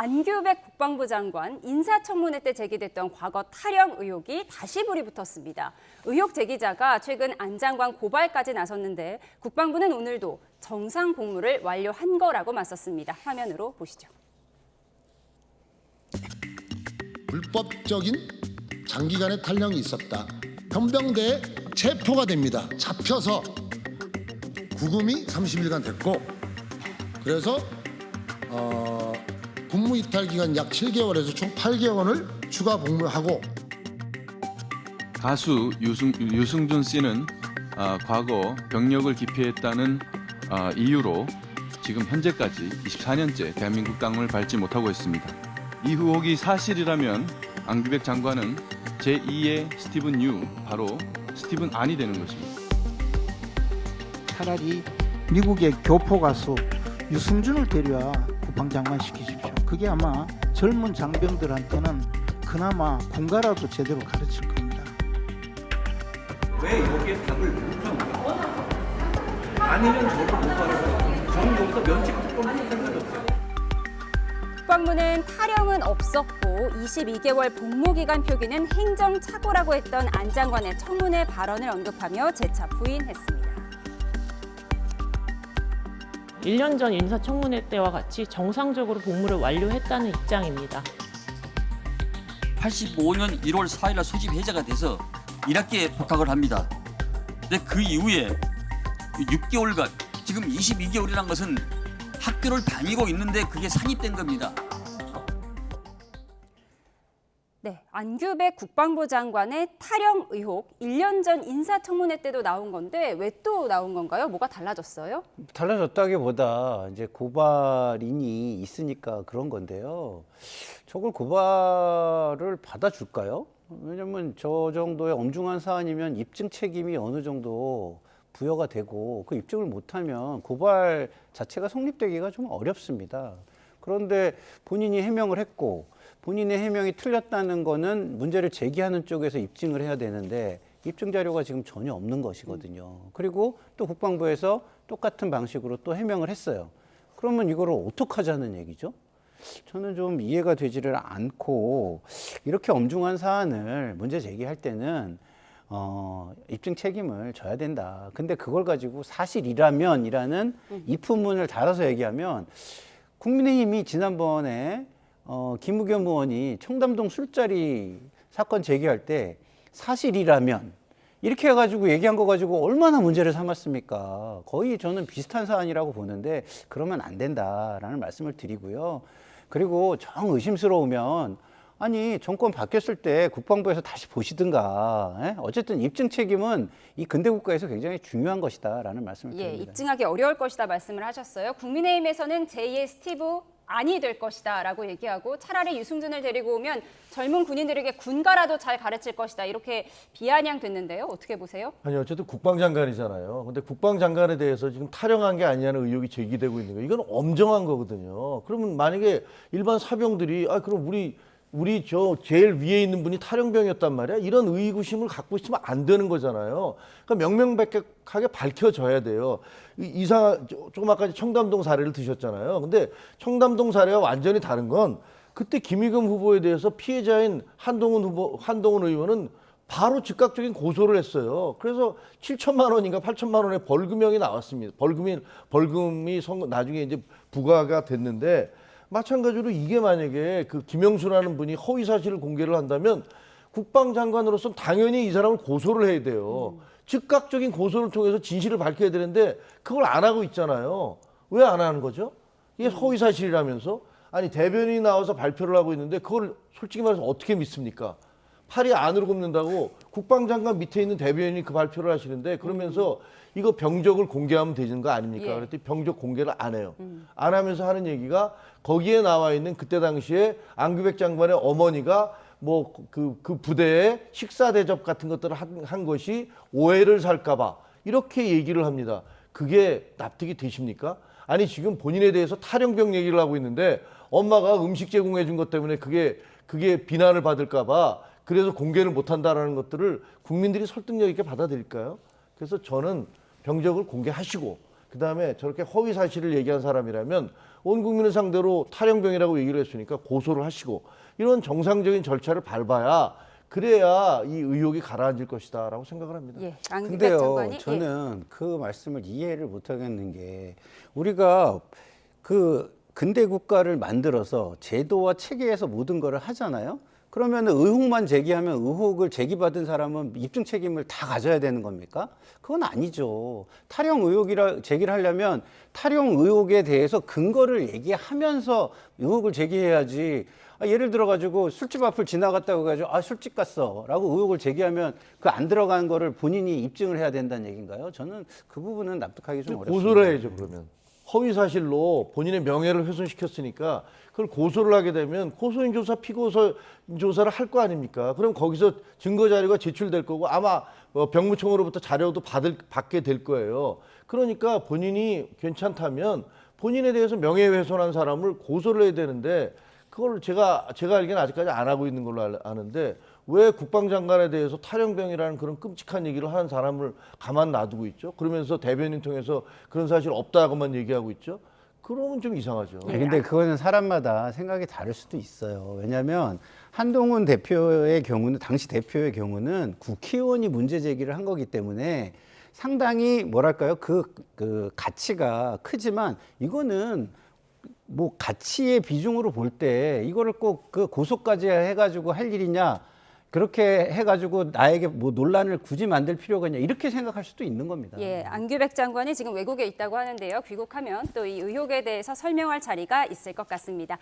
안규백 국방부 장관 인사청문회 때 제기됐던 과거 탈영 의혹이 다시 불이 붙었습니다. 의혹 제기자가 최근 안 장관 고발까지 나섰는데 국방부는 오늘도 정상 복무를 완료한 거라고 맞섰습니다. 화면으로 보시죠. 불법적인 장기간의 탈영이 있었다. 현병대에 체포가 됩니다. 잡혀서 구금이 30일간 됐고 그래서 군무 이탈 기간 약 7개월에서 총 8개월을 추가 복무하고 가수 유승준 씨는 과거 병력을 기피했다는 이유로 지금 현재까지 24년째 대한민국 땅을 밟지 못하고 있습니다. 이 의혹이 사실이라면 안규백 장관은 제2의 스티븐 유, 바로 스티븐 안이 되는 것입니다. 차라리 미국의 교포 가수 유승준을 데려와 국방장관 시키십시오. 그게 아마 젊은 장병들한테는 그나마 군가라도 제대로 가르칠 겁니다. 왜 여기에 답을 못합니까? 아니면 저를 못 가르쳐요. 저는 여기서 면책 특권을 생각이 없어요. 국방부는 탈영은 없었고 22개월 복무기간 표기는 행정착오라고 했던 안 장관의 청문회 발언을 언급하며 재차 부인했습니다. 1년 전 인사청문회 때와 같이 정상적으로 복무를 완료했다는 입장입니다. 85년 1월 4일 소집 해제가 돼서 1학기에 복학을 합니다. 근데 그 이후에 6개월간 지금 22개월이라는 것은 학교를 다니고 있는데 그게 산입된 겁니다. 네, 안규백 국방부 장관의 탈영 의혹 1년 전 인사청문회 때도 나온 건데 왜 또 나온 건가요? 뭐가 달라졌어요? 달라졌다기보다 이제 고발인이 있으니까 그런 건데요. 저걸 고발을 받아줄까요? 왜냐면 저 정도의 엄중한 사안이면 입증 책임이 어느 정도 부여가 되고 그 입증을 못하면 고발 자체가 성립되기가 좀 어렵습니다. 그런데 본인이 해명을 했고 본인의 해명이 틀렸다는 거는 문제를 제기하는 쪽에서 입증을 해야 되는데 입증 자료가 지금 전혀 없는 것이거든요. 그리고 또 국방부에서 똑같은 방식으로 또 해명을 했어요. 그러면 이거를 어떡하자는 얘기죠? 저는 좀 이해가 되지를 않고 이렇게 엄중한 사안을 문제 제기할 때는 입증 책임을 져야 된다. 근데 그걸 가지고 사실이라면이라는 if문을 달아서 얘기하면 국민의힘이 지난번에 김우겸 의원이 청담동 술자리 사건 제기할 때 사실이라면 이렇게 해가지고 얘기한 거 가지고 얼마나 문제를 삼았습니까? 거의 저는 비슷한 사안이라고 보는데 그러면 안 된다라는 말씀을 드리고요. 그리고 정 의심스러우면 아니 정권 바뀌었을 때 국방부에서 다시 보시든가. 어쨌든 입증 책임은 이 근대 국가에서 굉장히 중요한 것이다라는 말씀을 드립니다. 예, 입증하기 어려울 것이다 말씀을 하셨어요. 국민의힘에서는 제2의 스티브 안이 될 것이다 라고 얘기하고 차라리 유승준을 데리고 오면 젊은 군인들에게 군가라도 잘 가르칠 것이다 이렇게 비아냥됐는데요. 어떻게 보세요? 아니 어쨌든 국방장관이잖아요. 근데 국방장관에 대해서 지금 탈영한 게 아니냐는 의혹이 제기되고 있는 거예요. 이건 엄정한 거거든요. 그러면 만약에 일반 사병들이 그럼 우리 저 제일 위에 있는 분이 탈영병이었단 말이야. 이런 의구심을 갖고 있으면 안 되는 거잖아요. 그러니까 명명백백하게 밝혀져야 돼요. 조금 아까 청담동 사례를 드셨잖아요. 근데 청담동 사례와 완전히 다른 건 그때 김의겸 후보에 대해서 피해자인 한동훈 의원은 바로 즉각적인 고소를 했어요. 그래서 7천만 원인가 8천만 원의 벌금형이 나왔습니다. 벌금이 나중에 이제 부과가 됐는데 마찬가지로 이게 만약에 그 김영수라는 분이 허위 사실을 공개를 한다면 국방장관으로서 당연히 이 사람을 고소를 해야 돼요. 즉각적인 고소를 통해서 진실을 밝혀야 되는데 그걸 안 하고 있잖아요. 왜 안 하는 거죠? 이게 허위 사실이라면서? 아니 대변인이 나와서 발표를 하고 있는데 그걸 솔직히 말해서 어떻게 믿습니까? 팔이 안으로 굽는다고 국방장관 밑에 있는 대변인이 그 발표를 하시는데 그러면서 이거 병적을 공개하면 되는 거 아닙니까? 예. 그랬더니 병적 공개를 안 해요. 안 하면서 하는 얘기가 거기에 나와 있는 그때 당시에 안규백 장관의 어머니가 뭐 그 부대에 식사 대접 같은 것들을 한 것이 오해를 살까봐 이렇게 얘기를 합니다. 그게 납득이 되십니까? 아니 지금 본인에 대해서 탈영병 얘기를 하고 있는데 엄마가 음식 제공해 준 것 때문에 그게 비난을 받을까봐 그래서 공개를 못한다라는 것들을 국민들이 설득력 있게 받아들일까요? 그래서 저는 병적을 공개하시고 그다음에 저렇게 허위 사실을 얘기한 사람이라면 온 국민을 상대로 탈영병이라고 얘기를 했으니까 고소를 하시고 이런 정상적인 절차를 밟아야 그래야 이 의혹이 가라앉을 것이다라고 생각을 합니다. 예, 안규백 근데요, 장관이 저는 그 말씀을 이해를 못하겠는 게 우리가 그 근대 국가를 만들어서 제도와 체계에서 모든 거를 하잖아요. 그러면 의혹만 제기하면 의혹을 제기받은 사람은 입증 책임을 다 가져야 되는 겁니까? 그건 아니죠. 탈영 의혹이라 제기를 하려면 탈영 의혹에 대해서 근거를 얘기하면서 의혹을 제기해야지. 예를 들어 가지고 술집 앞을 지나갔다고 해가지고 술집 갔어라고 의혹을 제기하면 그 안 들어간 거를 본인이 입증을 해야 된다는 얘기인가요? 저는 그 부분은 납득하기 좀 어렵습니다. 고소를 해야죠, 그러면. 허위 사실로 본인의 명예를 훼손시켰으니까 그걸 고소를 하게 되면 고소인 조사, 피고소 조사를 할 거 아닙니까? 그럼 거기서 증거 자료가 제출될 거고 아마 병무청으로부터 자료도 받게 될 거예요. 그러니까 본인이 괜찮다면 본인에 대해서 명예훼손한 사람을 고소를 해야 되는데 그걸 제가 알기에는 아직까지 안 하고 있는 걸로 아는데 왜 국방장관에 대해서 탈영병이라는 그런 끔찍한 얘기를 하는 사람을 가만 놔두고 있죠? 그러면서 대변인 통해서 그런 사실 없다고만 얘기하고 있죠? 그러면 좀 이상하죠. 근데 그거는 사람마다 생각이 다를 수도 있어요. 왜냐하면 한동훈 대표의 경우는 당시 대표의 경우는 국회의원이 문제 제기를 한 거기 때문에 상당히 뭐랄까요 그 가치가 크지만 이거는 뭐 가치의 비중으로 볼 때 이거를 꼭 그 고소까지 해가지고 할 일이냐 그렇게 해가지고 나에게 뭐 논란을 굳이 만들 필요가 있냐 이렇게 생각할 수도 있는 겁니다. 예, 안규백 장관이 지금 외국에 있다고 하는데요. 귀국하면 또 이 의혹에 대해서 설명할 자리가 있을 것 같습니다.